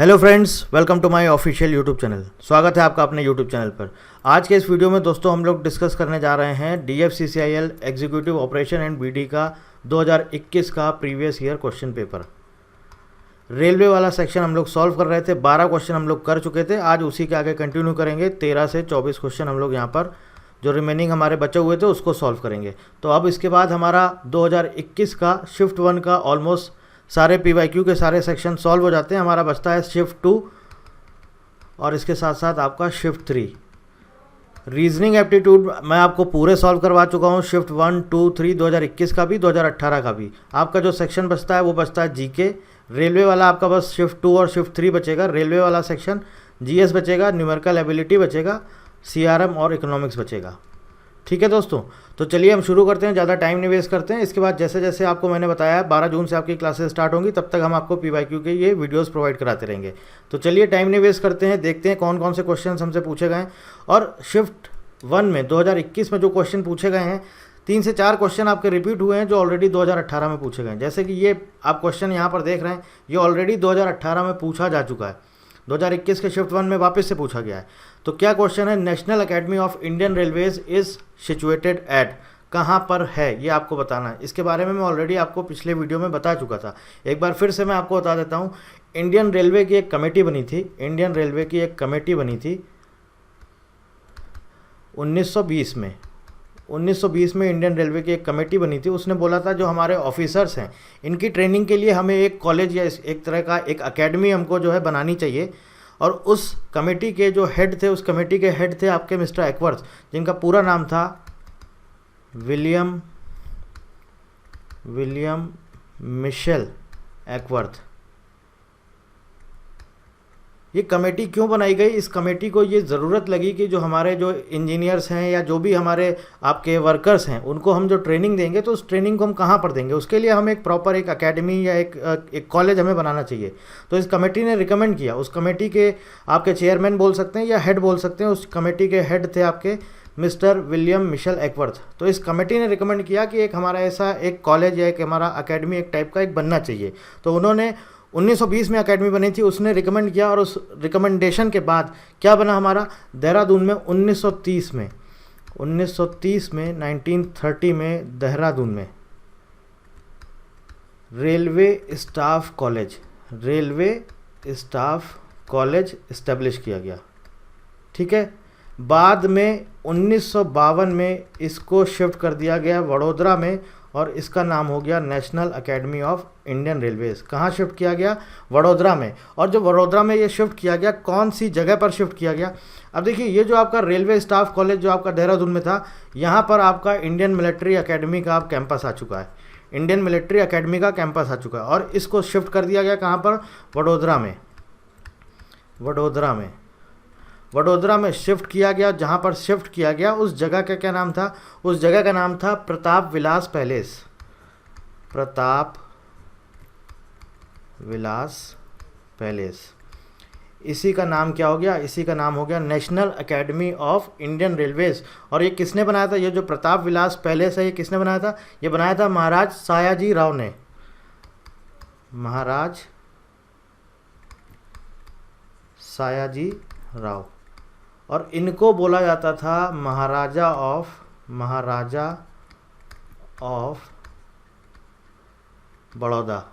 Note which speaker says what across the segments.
Speaker 1: Hello friends, welcome to my official YouTube channel. स्वागत है आपका अपने यूट्यूब चैनल पर। आज के इस वीडियो में दोस्तों हम लोग डिस्कस करने जा रहे हैं DFCCIL executive operation and BD का 2021 का previous year question paper. Railway वाला सेक्शन हम लोग सॉल्व कर रहे थे। 12 क्वेश्चन हम लोग कर चुके थे। आज उसी के आगे कंटिन्यू करेंगे। 13 से 24 क्वेश्चन हम लोग यहाँ पर जो रिमेनिंग हमारे बचे हुए थे उसको सॉल्व करेंगे। तो अब इसके बाद हमारा 2021 का शिफ्ट 1 का ऑलमोस्ट सारे PYQ के सारे सेक्शन सॉल्व हो जाते हैं। हमारा बचता है शिफ्ट 2 और इसके साथ साथ आपका शिफ्ट 3। रीजनिंग एप्टीट्यूड मैं आपको पूरे सॉल्व करवा चुका हूँ। शिफ्ट 1, 2, 3 2021 का भी 2018 का भी। आपका जो सेक्शन बचता है वो बचता है GK। रेलवे वाला आपका बस शिफ्ट 2 और शिफ्ट 3 बचेगा। रेलवे वाला सेक्शन GS बचेगा, न्यूमेरिकल एबिलिटी बचेगा, CRM और इकोनॉमिक्स बचेगा। ठीक है दोस्तों, तो चलिए हम शुरू करते हैं। ज़्यादा टाइम नहीं वेस्ट करते हैं। इसके बाद जैसे जैसे आपको मैंने बताया 12 जून से आपकी क्लासेस स्टार्ट होंगी, तब तक हम आपको PYQ के ये वीडियोस प्रोवाइड कराते रहेंगे। तो चलिए टाइम नहीं वेस्ट करते हैं, देखते हैं कौन कौन से क्वेश्चन हमसे पूछे गए। और शिफ्ट 1 में 2021 में जो क्वेश्चन पूछे गए हैं, 3 से 4 क्वेश्चन आपके रिपीट हुए हैं जो ऑलरेडी 2018 में पूछे गए हैं। जैसे कि ये आप क्वेश्चन यहाँ पर देख रहे हैं, ये ऑलरेडी 2018 में पूछा जा चुका है। 2021 के शिफ्ट 1 में वापस से पूछा गया है। तो क्या क्वेश्चन है? National academy of Indian railways is situated at, कहाँ पर है ये आपको बताना है। इसके बारे में मैं ऑलरेडी आपको पिछले वीडियो में बता चुका था। एक बार फिर से मैं आपको बता देता हूँ। इंडियन रेलवे की एक कमेटी बनी थी। इंडियन रेलवे की एक कमेटी बनी थी 1920 में। 1920 में इंडियन रेलवे की एक कमेटी बनी थी। उसने बोला था जो हमारे ऑफिसर्स हैं इनकी ट्रेनिंग के लिए हमें एक कॉलेज या एक तरह का एक अकेडमी हमको जो है बनानी चाहिए। और उस कमेटी के जो हेड थे, उस कमेटी के हेड थे आपके मिस्टर एक्वर्थ, जिनका पूरा नाम था विलियम मिशेल एक्वर्थ। ये कमेटी क्यों बनाई गई? इस कमेटी को ये ज़रूरत लगी कि जो हमारे जो इंजीनियर्स हैं या जो भी हमारे आपके वर्कर्स हैं उनको हम जो ट्रेनिंग देंगे तो उस ट्रेनिंग को हम कहाँ पर देंगे, उसके लिए हम एक प्रॉपर एक अकेडमी या एक कॉलेज हमें बनाना चाहिए। तो इस कमेटी ने रिकमेंड किया। उस कमेटी के आपके चेयरमैन बोल सकते हैं या हेड बोल सकते हैं। उस कमेटी के हेड थे आपके मिस्टर विलियम मिशेल एक्वर्थ। तो इस कमेटी ने रिकमेंड किया कि एक हमारा ऐसा एक कॉलेज या एक हमारा अकेडमी एक टाइप का एक बनना चाहिए। तो उन्होंने 1920 में अकेडमी बनी थी, उसने रिकमेंड किया। और उस रिकमेंडेशन के बाद क्या बना हमारा देहरादून में 1930 में 1930 में देहरादून में रेलवे स्टाफ कॉलेज इस्टेब्लिश किया गया। ठीक है। बाद में 1952 में इसको शिफ्ट कर दिया गया वडोदरा में और इसका नाम हो गया national academy of Indian railways. कहाँ शिफ्ट किया गया? वडोदरा में। और जो वडोदरा में ये शिफ्ट किया गया, कौन सी जगह पर शिफ्ट किया गया? अब देखिए, ये जो आपका रेलवे स्टाफ कॉलेज जो आपका देहरादून में था, यहाँ पर आपका इंडियन मिलिट्री अकेडमी का आप कैंपस आ चुका है। इंडियन मिलिट्री अकेडमी का कैंपस आ चुका है और इसको शिफ्ट कर दिया गया कहाँ पर? वडोदरा में शिफ्ट किया गया। जहाँ पर शिफ्ट किया गया उस जगह का क्या नाम था? उस जगह का नाम था प्रताप विलास पैलेस। इसी का नाम क्या हो गया? इसी का नाम हो गया national academy of Indian railways. और ये किसने बनाया था? ये जो प्रताप विलास पैलेस है, ये किसने बनाया था? ये बनाया था महाराज सयाजी राव ने। महाराज सयाजी राव। और इनको बोला जाता था महाराजा ऑफ बड़ौदा।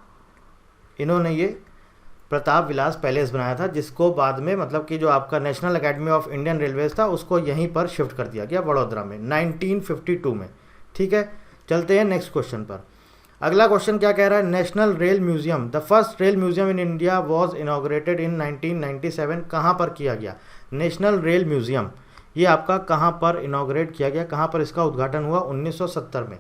Speaker 1: इन्होंने ये प्रताप विलास पैलेस बनाया था, जिसको बाद में मतलब कि जो आपका national academy of Indian railways था उसको यहीं पर शिफ्ट कर दिया गया वडोदरा में 1952 में। ठीक है, चलते हैं नेक्स्ट क्वेश्चन पर। अगला क्वेश्चन क्या कह रहा है? National rail museum, the first rail museum in India was inaugurated इन 1997। कहाँ पर किया गया? नेशनल रेल म्यूजियम ये आपका कहाँ पर इनॉग्रेट किया गया? कहाँ पर इसका उद्घाटन हुआ? 1977 में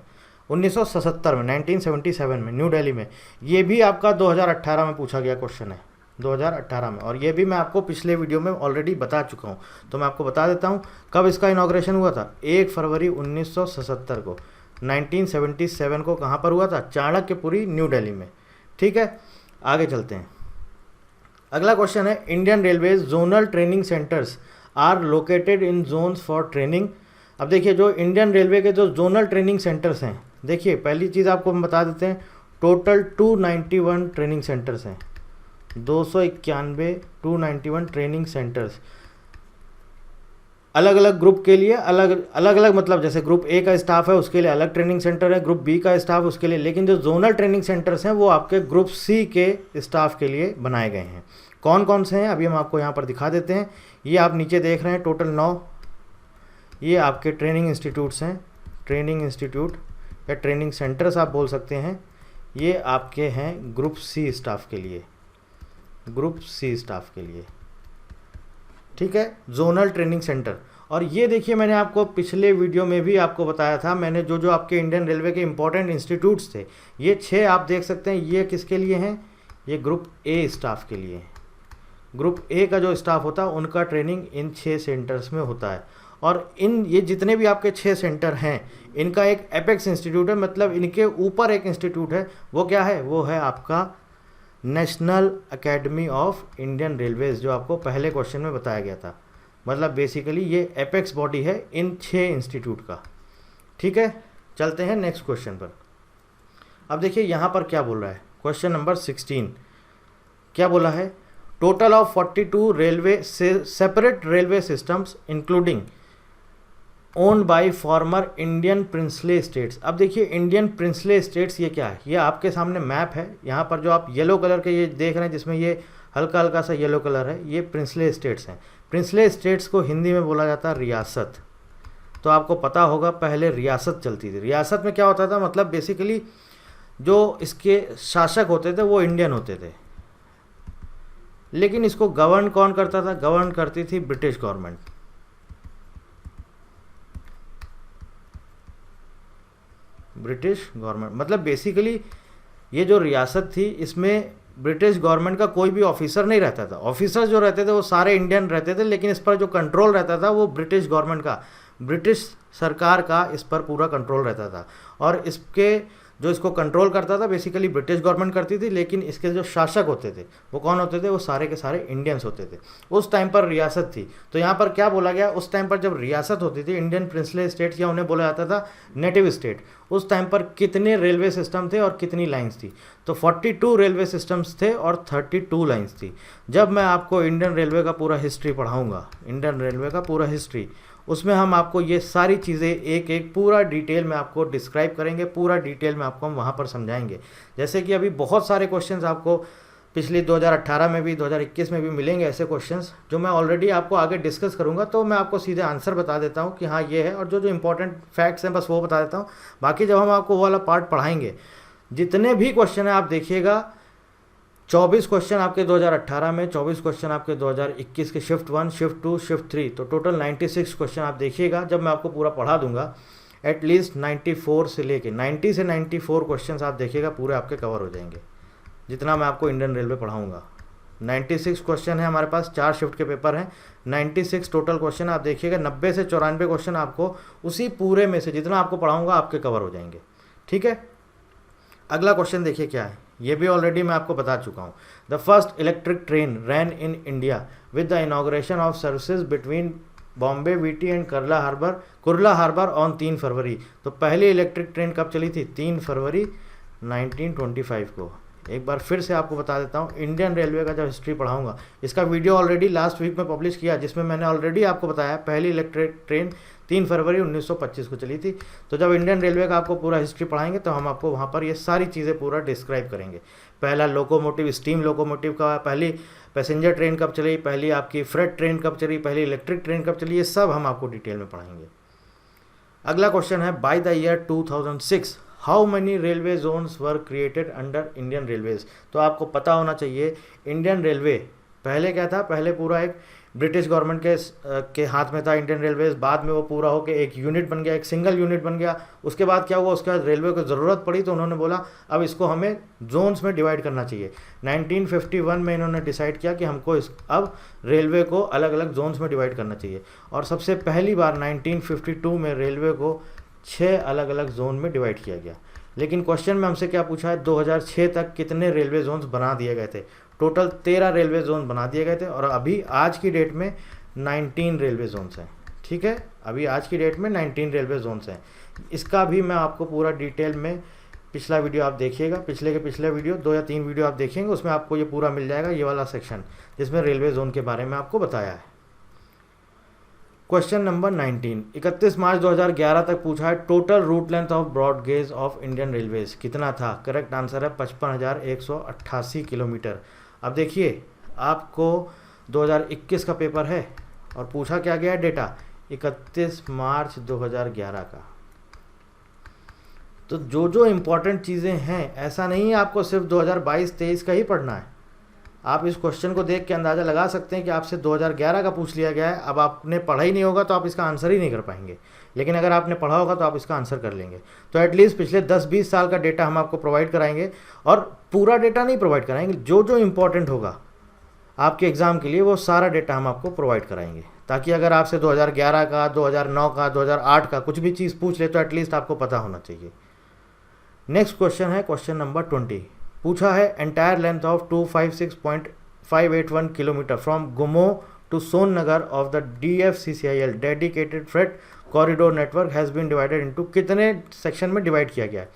Speaker 1: 1977 में न्यू दिल्ली में। ये भी आपका 2018 में पूछा गया क्वेश्चन है, 2018 में। और ये भी मैं आपको पिछले वीडियो में ऑलरेडी बता चुका हूँ। तो मैं आपको बता देता हूँ कब इसका इनॉग्रेशन हुआ था। 1 फरवरी 1977 को 1977 को कहाँ पर हुआ था? चाणक्यपुरी, न्यू दिल्ली में। ठीक है, आगे चलते हैं। अगला क्वेश्चन है Indian Railways zonal training centres are located in zones for training. अब देखिए, जो इंडियन रेलवे के जो जोनल ट्रेनिंग सेंटर्स हैं, देखिए पहली चीज़ आपको हम बता देते हैं, टोटल 291 ट्रेनिंग सेंटर्स हैं। 291 291 ट्रेनिंग सेंटर्स। अलग अलग ग्रुप के लिए अलग मतलब जैसे ग्रुप ए का स्टाफ है उसके लिए अलग ट्रेनिंग सेंटर है, ग्रुप बी का स्टाफ उसके लिए, लेकिन जो जोनल ट्रेनिंग सेंटर्स हैं वो आपके ग्रुप सी के स्टाफ के लिए बनाए गए हैं। कौन कौन से हैं अभी हम आपको यहाँ पर दिखा देते हैं। ये आप नीचे देख रहे हैं टोटल 9, ये आपके ट्रेनिंग इंस्टीट्यूट्स हैं, ट्रेनिंग इंस्टीट्यूट या ट्रेनिंग सेंटर्स आप बोल सकते हैं। ये आपके हैं ग्रुप सी स्टाफ के लिए, ग्रुप सी स्टाफ के लिए, ठीक है, जोनल ट्रेनिंग सेंटर। और ये देखिए मैंने आपको पिछले वीडियो में भी आपको बताया था, मैंने जो जो आपके इंडियन रेलवे के इंपॉर्टेंट इंस्टीट्यूट्स थे, ये 6 आप देख सकते हैं, ये किसके लिए हैं, ये ग्रुप ए स्टाफ के लिए। ग्रुप ए का जो स्टाफ होता है उनका ट्रेनिंग इन 6 सेंटर्स में होता है। और ये जितने भी आपके 6 सेंटर हैं इनका एक एपेक्स इंस्टीट्यूट है, मतलब इनके ऊपर एक इंस्टीट्यूट है, वो क्या है, वो है आपका national academy of Indian railways, जो आपको पहले क्वेश्चन में बताया गया था। मतलब बेसिकली ये एपेक्स बॉडी है इन 6 इंस्टीट्यूट का, ठीक है। चलते हैं नेक्स्ट क्वेश्चन पर। अब देखिए यहाँ पर क्या बोल रहा है, क्वेश्चन नंबर 16 क्या बोला है, टोटल ऑफ 42 रेलवे से separate railway systems including owned by former Indian princely states. अब देखिए इंडियन प्रिंसले स्टेट्स ये क्या है, ये आपके सामने मैप है, यहाँ पर जो आप येलो कलर के ये देख रहे हैं जिसमें ये हल्का हल्का सा येलो कलर है, ये प्रिंसले स्टेट्स हैं। प्रिंसले स्टेट्स को हिंदी में बोला जाता है रियासत। तो आपको पता होगा पहले रियासत चलती थी। रियासत में क्या होता था, मतलब बेसिकली जो इसके शासक होते थे वो इंडियन होते थे, लेकिन इसको गवर्न कौन करता था, गवर्न करती थी ब्रिटिश गवर्नमेंट। ब्रिटिश गवर्नमेंट मतलब बेसिकली ये जो रियासत थी इसमें ब्रिटिश गवर्नमेंट का कोई भी ऑफिसर नहीं रहता था। ऑफिसर जो रहते थे वो सारे इंडियन रहते थे, लेकिन इस पर जो कंट्रोल रहता था वो ब्रिटिश गवर्नमेंट का, ब्रिटिश सरकार का इस पर पूरा कंट्रोल रहता था। और इसके जो इसको कंट्रोल करता था बेसिकली ब्रिटिश गवर्नमेंट करती थी, लेकिन इसके जो शासक होते थे वो कौन होते थे, वो सारे के सारे इंडियंस होते थे। उस टाइम पर रियासत थी। तो यहाँ पर क्या बोला गया, उस टाइम पर जब रियासत होती थी इंडियन प्रिंसले स्टेट्स, या उन्हें बोला जाता था नेटिव स्टेट, उस टाइम पर कितने रेलवे सिस्टम थे और कितनी लाइन्स थी, तो 42 रेलवे सिस्टम्स थे और 32 लाइन्स थी। जब मैं आपको इंडियन रेलवे का पूरा हिस्ट्री पढ़ाऊँगा, इंडियन रेलवे का पूरा हिस्ट्री, उसमें हम आपको ये सारी चीज़ें एक एक पूरा डिटेल में आपको डिस्क्राइब करेंगे, पूरा डिटेल में आपको हम वहाँ पर समझाएंगे। जैसे कि अभी बहुत सारे क्वेश्चंस आपको पिछली 2018 में भी 2021 में भी मिलेंगे ऐसे क्वेश्चंस, जो मैं ऑलरेडी आपको आगे डिस्कस करूँगा, तो मैं आपको सीधे आंसर बता देता हूँ कि हाँ ये है, और जो जो इंपॉर्टेंट फैक्ट्स हैं बस वो बता देता हूँ। बाकी जब हम आपको वो वाला पार्ट पढ़ाएंगे, जितने भी क्वेश्चन हैं आप देखिएगा, 24 क्वेश्चन आपके 2018 में, 24 क्वेश्चन आपके 2021 के शिफ्ट 1, शिफ्ट 2, शिफ्ट 3, तो टोटल 96 क्वेश्चन आप देखिएगा। जब मैं आपको पूरा पढ़ा दूंगा एटलीस्ट 94 से लेके 90 से 94 क्वेश्चन आप देखिएगा, पूरे आपके कवर हो जाएंगे जितना मैं आपको इंडियन रेलवे पढ़ाऊँगा। 96 क्वेश्चन है हमारे पास, 4 शिफ्ट के पेपर हैं, 96 टोटल क्वेश्चन आप देखिएगा। 90 से 94 क्वेश्चन आपको उसी पूरे में से जितना आपको पढ़ाऊँगा आपके कवर हो जाएंगे, ठीक है। अगला क्वेश्चन देखिए क्या है, ये भी ऑलरेडी मैं आपको बता चुका हूँ। The first electric train ran in India with the inauguration of services between Bombay VT and Kurla harbour on 3 February. तो पहली इलेक्ट्रिक ट्रेन कब चली थी, 3 फरवरी 1925 को। एक बार फिर से आपको बता देता हूँ, इंडियन रेलवे का जब हिस्ट्री पढ़ाऊंगा, इसका वीडियो ऑलरेडी लास्ट वीक में पब्लिश किया, जिसमें मैंने ऑलरेडी आपको बताया पहली इलेक्ट्रिक ट्रेन 3 फरवरी 1925 को चली थी। तो जब इंडियन रेलवे का आपको पूरा हिस्ट्री पढ़ाएंगे तो हम आपको वहाँ पर ये सारी चीज़ें पूरा डिस्क्राइब करेंगे। पहला लोकोमोटिव, स्टीम लोकोमोटिव का, पहली पैसेंजर ट्रेन कब चली, पहली आपकी फ्रेट ट्रेन कब चली, पहली इलेक्ट्रिक ट्रेन कब चली, ये सब हम आपको डिटेल में पढ़ाएंगे। अगला क्वेश्चन है, by the year 2006 how many railway zones were created under Indian Railways. तो आपको पता होना चाहिए इंडियन रेलवे पहले क्या था, पहले पूरा एक ब्रिटिश गवर्नमेंट के हाथ में था इंडियन रेलवेज। बाद में वो पूरा होकर एक यूनिट बन गया, एक सिंगल यूनिट बन गया। उसके बाद क्या हुआ, उसके बाद रेलवे को ज़रूरत पड़ी तो उन्होंने बोला अब इसको हमें जोन्स में डिवाइड करना चाहिए। 1951 में इन्होंने डिसाइड किया कि हमको अब रेलवे को अलग अलग जोन्स में डिवाइड करना चाहिए। और सबसे पहली बार 1952 में रेलवे को 6 अलग अलग जोन में डिवाइड किया गया। लेकिन क्वेश्चन में हमसे क्या पूछा है, 2006 तक कितने रेलवे जोन्स बना दिए गए थे। टोटल 13 रेलवे जोन बना दिए गए थे और अभी आज की डेट में 19 रेलवे जोन्स हैं, ठीक है। अभी आज की डेट में 19 रेलवे जोन्स हैं। इसका भी मैं आपको पूरा डिटेल में पिछला वीडियो आप देखिएगा, पिछले के पिछले वीडियो 2 या 3 वीडियो आप देखेंगे, उसमें आपको ये पूरा मिल जाएगा, ये वाला सेक्शन जिसमें रेलवे जोन के बारे में आपको बताया है। क्वेश्चन नंबर 19, 31 मार्च 2011 तक पूछा है total route length of broad gauge of Indian Railways कितना था? करेक्ट आंसर है 55,188 किलोमीटर। अब देखिए आपको 2021 का पेपर है और पूछा क्या गया है डेटा 31 मार्च 2011 का। तो जो जो इम्पोर्टेंट चीज़ें हैं, ऐसा नहीं है आपको सिर्फ 2022-23 का ही पढ़ना है। आप इस क्वेश्चन को देख के अंदाज़ा लगा सकते हैं कि आपसे 2011 का पूछ लिया गया है। अब आपने पढ़ा ही नहीं होगा तो आप इसका आंसर ही नहीं कर पाएंगे, लेकिन अगर आपने पढ़ा होगा तो आप इसका आंसर कर लेंगे। तो एटलीस्ट पिछले 10-20 साल का डेटा हम आपको प्रोवाइड कराएंगे, और पूरा डेटा नहीं प्रोवाइड कराएंगे, जो जो इम्पोर्टेंट होगा आपके एग्ज़ाम के लिए वो सारा डेटा हम आपको प्रोवाइड कराएंगे, ताकि अगर आपसे 2011 का, 2009 का, 2008 का कुछ भी चीज़ पूछ ले तो एटलीस्ट आपको पता होना चाहिए। नेक्स्ट क्वेश्चन है क्वेश्चन नंबर 20। पूछा है entire length of 256.581 kilometre from Gomoh to Sonnagar of the DFCCIL dedicated freight corridor network has been divided into, कितने सेक्शन में डिवाइड किया गया है?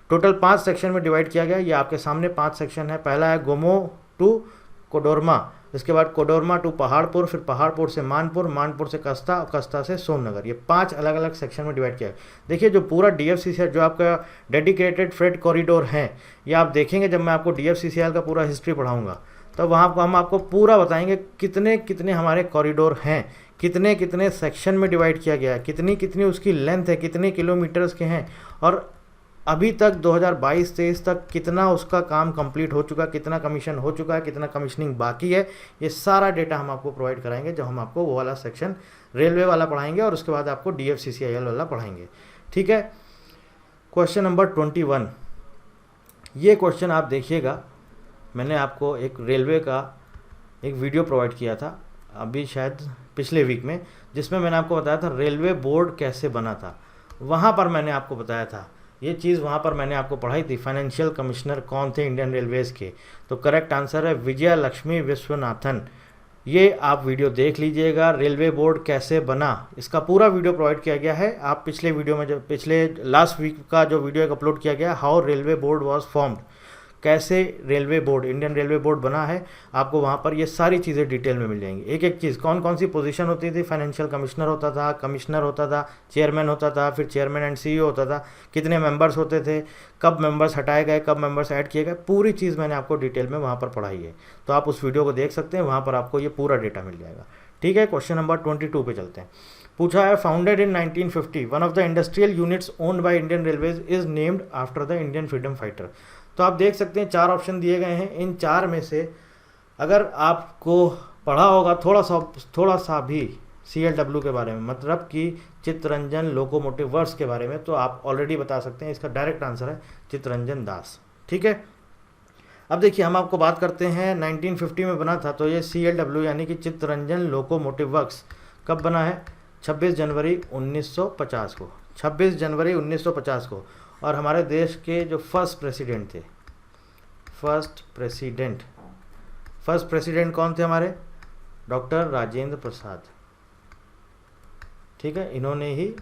Speaker 1: टोटल 5 सेक्शन में डिवाइड किया गया है। ये आपके सामने 5 सेक्शन है। पहला है गुमो टू कोडोरमा, इसके बाद कोडोरमा टू पहाड़पुर, फिर पहाड़पुर से मानपुर, मानपुर से कस्ता, कस्ता से सोमनगर। ये 5 अलग अलग सेक्शन में डिवाइड किया है। देखिए जो पूरा DFCCIL जो आपका डेडिकेटेड फ्रेट कॉरिडोर है, ये आप देखेंगे जब मैं आपको DFCCIL का पूरा हिस्ट्री पढ़ाऊंगा, तब वहाँ हम आपको पूरा बताएंगे कितने कितने हमारे कॉरिडोर हैं, कितने कितने सेक्शन में डिवाइड किया गया है, कितनी कितनी उसकी लेंथ है, कितने किलोमीटर्स के हैं, और अभी तक 2022-23 तक कितना उसका काम कंप्लीट हो चुका, कितना कमीशन हो चुका है, कितना कमीशनिंग बाकी है। ये सारा डेटा हम आपको प्रोवाइड कराएंगे जब हम आपको वो वाला सेक्शन रेलवे वाला पढ़ाएंगे, और उसके बाद आपको DFCCIL वाला पढ़ाएंगे। ठीक है। क्वेश्चन नंबर 21, ये क्वेश्चन आप देखिएगा, मैंने आपको एक रेलवे का एक वीडियो प्रोवाइड किया था अभी शायद पिछले वीक में, जिसमें मैंने आपको बताया था रेलवे बोर्ड कैसे बना था। वहाँ पर मैंने आपको बताया था ये चीज़, वहाँ पर मैंने आपको पढ़ाई थी फाइनेंशियल कमिश्नर कौन थे इंडियन रेलवेज़ के। तो करेक्ट आंसर है विजया लक्ष्मी विश्वनाथन। ये आप वीडियो देख लीजिएगा, रेलवे बोर्ड कैसे बना, इसका पूरा वीडियो प्रोवाइड किया गया है। आप पिछले वीडियो में जो पिछले लास्ट वीक का जो वीडियो एक अपलोड किया गया, how railway board was formed, कैसे railway board, Indian railway board बना है, आपको वहाँ पर ये सारी चीज़ें डिटेल में मिल जाएंगी। एक एक चीज़, कौन कौन सी पोजीशन होती थी, फाइनेंशियल कमिश्नर होता था, कमिश्नर होता था, चेयरमैन होता था, फिर चेयरमैन एंड CEO होता था, कितने मेंबर्स होते थे, कब मेंबर्स हटाए गए, कब मेंबर्स ऐड किए गए, पूरी चीज़ मैंने आपको डिटेल में वहाँ पर पढ़ाई है। तो आप उस वीडियो को देख सकते हैं, वहाँ पर आपको ये पूरा डेटा मिल जाएगा। ठीक है। क्वेश्चन नंबर 22 पे चलते हैं। पूछा है founded in 1950 one of the industrial units owned by Indian railways is named after the Indian freedom fighter. तो आप देख सकते हैं 4 ऑप्शन दिए गए हैं। इन 4 में से अगर आपको पढ़ा होगा थोड़ा सा भी CLW के बारे में, मतलब कि चित्तरंजन लोकोमोटिव वर्क्स के बारे में, तो आप ऑलरेडी बता सकते हैं इसका डायरेक्ट आंसर है चित्तरंजन दास। ठीक है। अब देखिए हम आपको बात करते हैं 1950 में बना था, तो ये CLW यानी कि चित्तरंजन लोकोमोटिव वर्क्स कब बना है? 26 जनवरी 1950 को, 26 जनवरी 1950 को। और हमारे देश के जो फर्स्ट प्रेसिडेंट कौन थे हमारे? डॉक्टर राजेंद्र प्रसाद। ठीक है, इन्होंने ही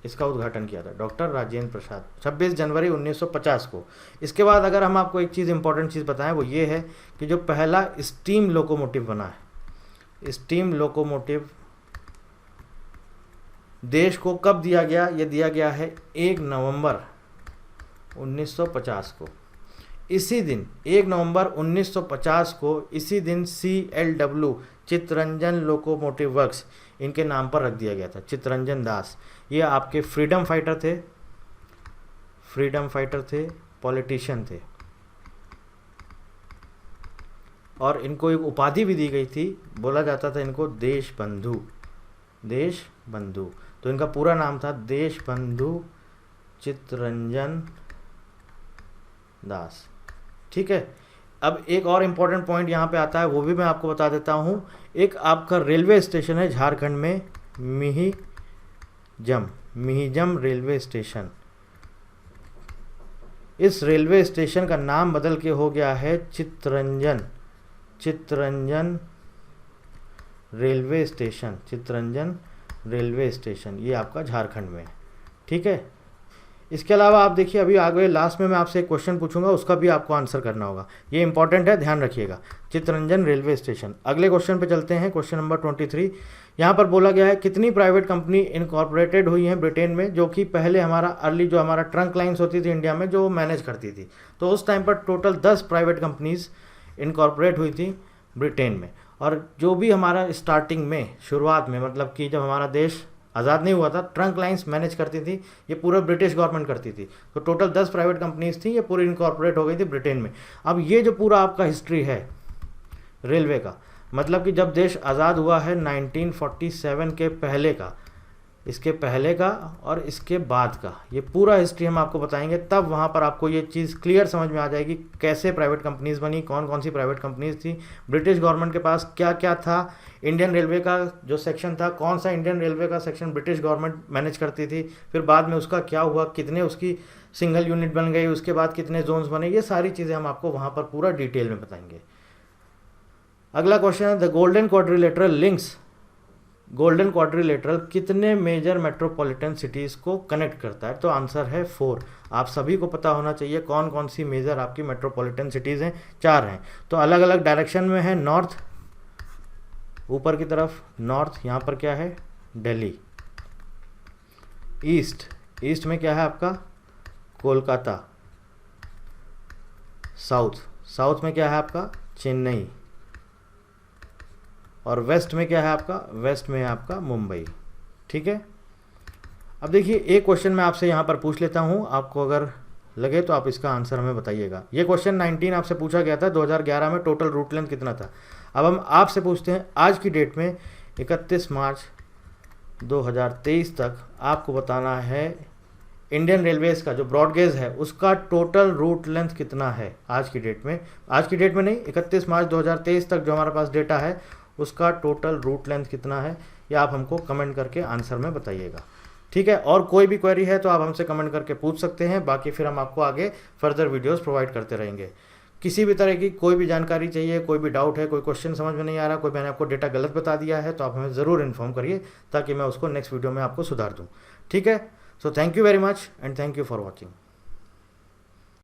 Speaker 1: इसका उद्घाटन किया था, डॉक्टर राजेंद्र प्रसाद, 26 जनवरी 1950 को। इसके बाद अगर हम आपको एक चीज़ इंपॉर्टेंट चीज़ बताएं, वो ये है कि जो पहला स्टीम लोकोमोटिव बना है, स्टीम लोकोमोटिव देश को कब दिया गया? ये दिया गया है 1 नवंबर 1950 को। इसी दिन 1 नवंबर 1950 को इसी दिन CLW चित्तरंजन लोकोमोटिव वर्क्स इनके नाम पर रख दिया गया था, चित्तरंजन दास। ये आपके फ्रीडम फाइटर थे, पॉलिटिशियन थे, और इनको एक उपाधि भी दी गई थी, बोला जाता था इनको देश बंधु। तो इनका पूरा नाम था देश बंधु चित्तरंजन दास। ठीक है। अब एक और इम्पॉर्टेंट पॉइंट यहाँ पे आता है, वो भी मैं आपको बता देता हूँ। एक आपका रेलवे स्टेशन है झारखंड में, मिहिजम रेलवे स्टेशन। इस रेलवे स्टेशन का नाम बदल के हो गया है चित्तरंजन रेलवे स्टेशन, ये आपका झारखंड में है। ठीक है। इसके अलावा आप देखिए अभी आगे लास्ट में मैं आपसे एक क्वेश्चन पूछूंगा, उसका भी आपको आंसर करना होगा, ये इंपॉर्टेंट है, ध्यान रखिएगा। Chittaranjan railway station. अगले क्वेश्चन पे चलते हैं, क्वेश्चन नंबर 23। यहाँ पर बोला गया है कितनी प्राइवेट कंपनी इनकॉर्पोरेटेड हुई हैं ब्रिटेन में, जो कि पहले हमारा अर्ली जो हमारा ट्रंक लाइन्स होती थी इंडिया में जो मैनेज करती थी, तो उस टाइम पर टोटल 10 प्राइवेट कंपनीज इनकॉर्पोरेट हुई थी ब्रिटेन में। और जो भी हमारा स्टार्टिंग में शुरुआत में मतलब कि जब हमारा देश आज़ाद नहीं हुआ था, ट्रंक लाइन्स मैनेज करती थी, ये पूरा ब्रिटिश गवर्नमेंट करती थी, तो टोटल 10 प्राइवेट कंपनीज थी, ये पूरी इनकॉर्पोरेट हो गई थी ब्रिटेन में। अब ये जो पूरा आपका हिस्ट्री है रेलवे का, मतलब कि जब देश आज़ाद हुआ है 1947 के पहले का, इसके पहले का और इसके बाद का, ये पूरा हिस्ट्री हम आपको बताएंगे, तब वहाँ पर आपको ये चीज़ क्लियर समझ में आ जाएगी कैसे प्राइवेट कंपनीज बनी, कौन कौन सी प्राइवेट कंपनीज थी, ब्रिटिश गवर्नमेंट के पास क्या क्या था, इंडियन रेलवे का जो सेक्शन था, कौन सा इंडियन रेलवे का सेक्शन ब्रिटिश गवर्नमेंट मैनेज करती थी, फिर बाद में उसका क्या हुआ, कितने उसकी सिंगल यूनिट बन गई, उसके बाद कितने जोन्स बने, ये सारी चीज़ें हम आपको वहाँ पर पूरा डिटेल में बताएंगे। अगला क्वेश्चन है the golden quadrilateral links, golden quadrilateral कितने मेजर मेट्रोपॉलिटन सिटीज़ को कनेक्ट करता है, तो आंसर है 4। आप सभी को पता होना चाहिए कौन कौन सी मेजर आपकी मेट्रोपॉलिटन सिटीज़ हैं, 4 हैं, तो अलग अलग डायरेक्शन में है। नॉर्थ ऊपर की तरफ नॉर्थ, यहाँ पर क्या है दिल्ली। ईस्ट, ईस्ट में क्या है आपका कोलकाता। साउथ, साउथ में क्या है आपका चेन्नई। और वेस्ट में क्या है आपका, वेस्ट में है आपका मुंबई। ठीक है, अब देखिए एक क्वेश्चन मैं आपसे यहाँ पर पूछ लेता हूँ, आपको अगर लगे तो आप इसका आंसर हमें बताइएगा। ये क्वेश्चन 19 आपसे पूछा गया था, 2011 में टोटल रूट लेंथ कितना था। अब हम आपसे पूछते हैं आज की डेट में 31 मार्च 2023 तक आपको बताना है इंडियन रेलवेज़ का जो ब्रॉडगेज है उसका टोटल रूट लेंथ कितना है आज की डेट में। आज की डेट में नहीं, 31 मार्च 2023 तक जो हमारे पास डेटा है उसका टोटल रूट लेंथ कितना है, या आप हमको कमेंट करके आंसर में बताइएगा। ठीक है, और कोई भी क्वेरी है तो आप हमसे कमेंट करके पूछ सकते हैं, बाकी फिर हम आपको आगे फर्दर वीडियोस प्रोवाइड करते रहेंगे। किसी भी तरह की कोई भी जानकारी चाहिए, कोई भी डाउट है, कोई क्वेश्चन समझ में नहीं आ रहा, कोई मैंने आपको डेटा गलत बता दिया है, तो आप हमें ज़रूर इन्फॉर्म करिए ताकि मैं उसको नेक्स्ट वीडियो में आपको सुधार दूँ। ठीक है, so thank you very much and thank you for watching.